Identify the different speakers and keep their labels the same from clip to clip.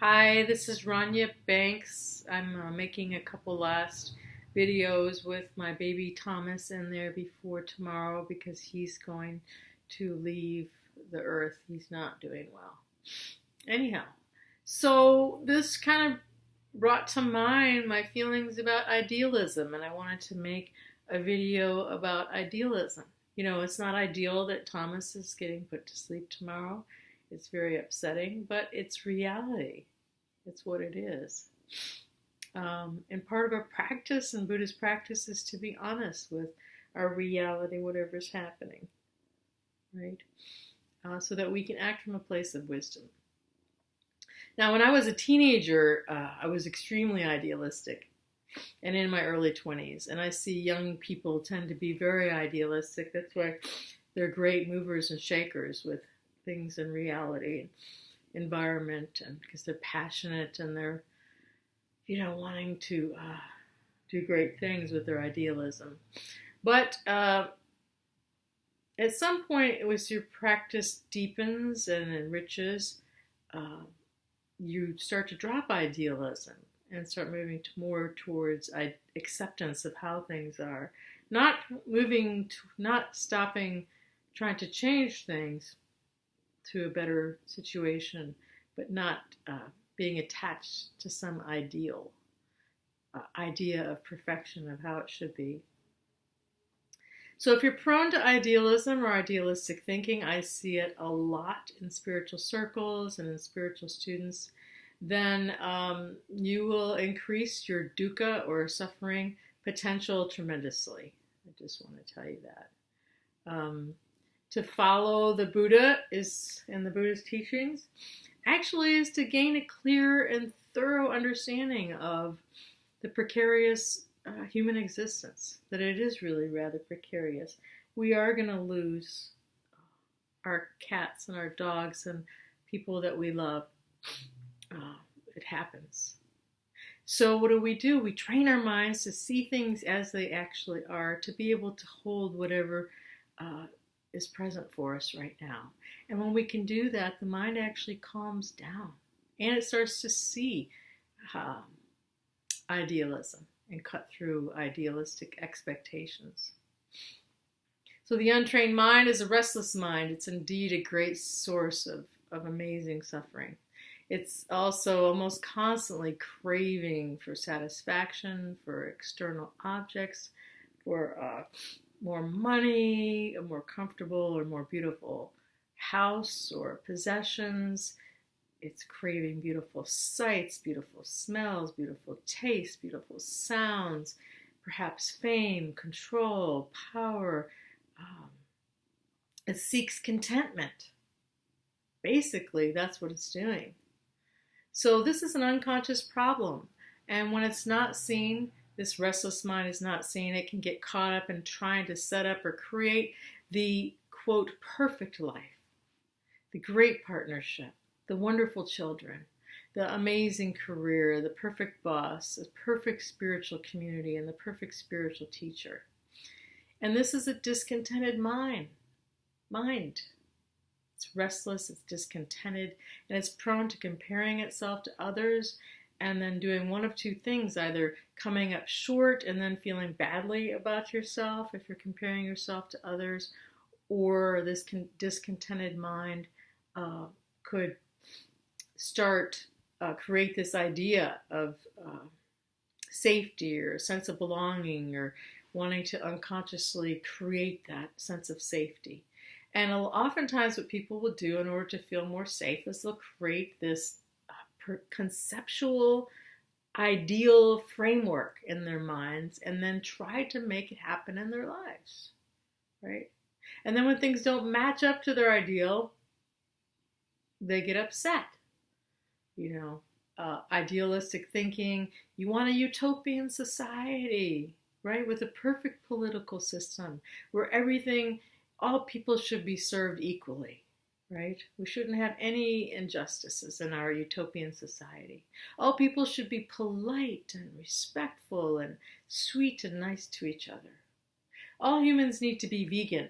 Speaker 1: Hi, this is Ronya Banks. I'm making a couple last videos with my baby Thomas in there before tomorrow because he's going to leave the earth. He's not doing well. Anyhow, so this kind of brought to mind my feelings about idealism, and I wanted to make a video about idealism. You know, it's not ideal that Thomas is getting put to sleep tomorrow. It's very upsetting, but it's reality. It's what it is. And part of our practice and Buddhist practice is to be honest with our reality, whatever's happening, right? So that we can act from a place of wisdom. Now, when I was a teenager, I was extremely idealistic, and in my early 20s. And I see young people tend to be very idealistic. That's why they're great movers and shakers with things in reality, environment, and because they're passionate and they're, wanting to do great things with their idealism. But at some point, as your practice deepens and enriches, you start to drop idealism and start moving more towards acceptance of how things are. Not stopping trying to change things to a better situation, but not being attached to some idea of perfection of how it should be. So if you're prone to idealism or idealistic thinking, I see it a lot in spiritual circles and in spiritual students, then you will increase your dukkha or suffering potential tremendously. I just want to tell you that. To follow the Buddha in the Buddhist teachings actually is to gain a clear and thorough understanding of the precarious human existence, that it is really rather precarious. We are going to lose our cats and our dogs and people that we love. It happens. So what do? We train our minds to see things as they actually are, to be able to hold whatever is present for us right now. And when we can do that, the mind actually calms down and it starts to see idealism and cut through idealistic expectations. So the untrained mind is a restless mind. It's indeed a great source of amazing suffering. It's also almost constantly craving for satisfaction, for external objects, for more money, a more comfortable or more beautiful house or possessions. It's craving beautiful sights, beautiful smells, beautiful tastes, beautiful sounds, perhaps fame, control, power. It seeks contentment. Basically, that's what it's doing. So this is an unconscious problem. And when it's not seen, this restless mind is not seen, it can get caught up in trying to set up or create the, quote, perfect life, the great partnership, the wonderful children, the amazing career, the perfect boss, the perfect spiritual community, and the perfect spiritual teacher. And this is a discontented mind. It's restless, it's discontented, and it's prone to comparing itself to others and then doing one of two things, either coming up short and then feeling badly about yourself if you're comparing yourself to others, or this discontented mind could create this idea of safety or a sense of belonging or wanting to unconsciously create that sense of safety. And oftentimes what people will do in order to feel more safe is they'll create this conceptual ideal framework in their minds and then try to make it happen in their lives, right? And then when things don't match up to their ideal, they get upset. Idealistic thinking, you want a utopian society, right? With a perfect political system where all people should be served equally. Right? We shouldn't have any injustices in our utopian society. All people should be polite and respectful and sweet and nice to each other. All humans need to be vegan.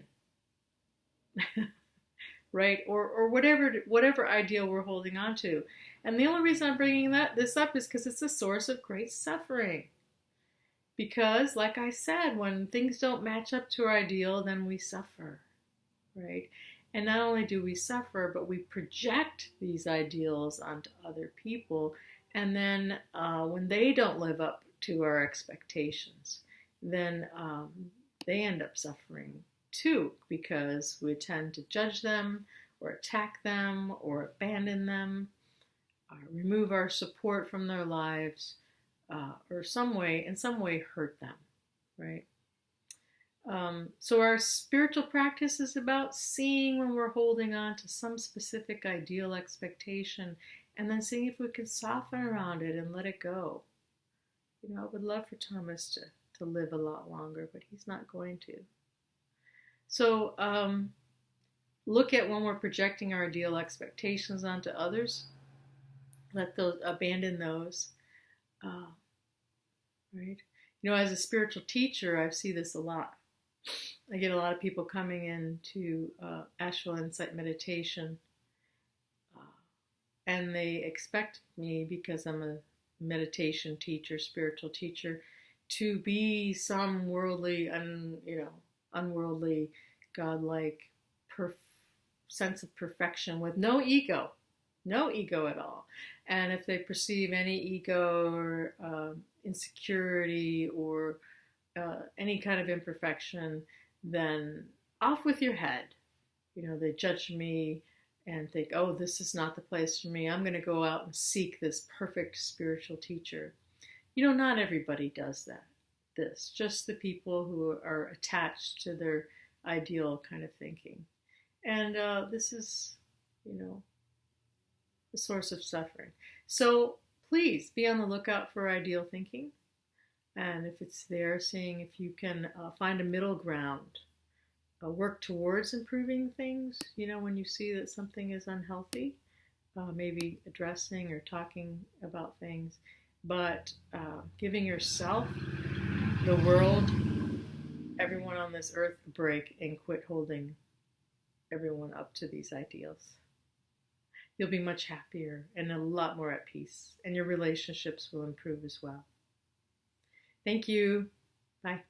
Speaker 1: right? Or whatever ideal we're holding on to. And the only reason I'm bringing this up is because it's a source of great suffering. Because, like I said, when things don't match up to our ideal, then we suffer, right? And not only do we suffer, but we project these ideals onto other people. And then when they don't live up to our expectations, then they end up suffering too, because we tend to judge them or attack them or abandon them, remove our support from their lives, or in some way hurt them, right? So our spiritual practice is about seeing when we're holding on to some specific ideal expectation and then seeing if we can soften around it and let it go. You know, I would love for Thomas to live a lot longer, but he's not going to. So look at when we're projecting our ideal expectations onto others. Abandon those. Right? You know, as a spiritual teacher, I see this a lot. I get a lot of people coming into astral insight meditation, and they expect me, because I'm a meditation teacher, spiritual teacher, to be some worldly, unworldly, godlike sense of perfection with no ego at all. And if they perceive any ego or insecurity or any kind of imperfection, then off with your head. You know, they judge me and think, oh, this is not the place for me. I'm going to go out and seek this perfect spiritual teacher. You know, not everybody does this, just the people who are attached to their ideal kind of thinking. And this is, the source of suffering. So please be on the lookout for ideal thinking. And if it's there, seeing if you can find a middle ground, work towards improving things. You know, when you see that something is unhealthy, maybe addressing or talking about things, but giving yourself, the world, everyone on this earth a break and quit holding everyone up to these ideals. You'll be much happier and a lot more at peace, and your relationships will improve as well. Thank you. Bye.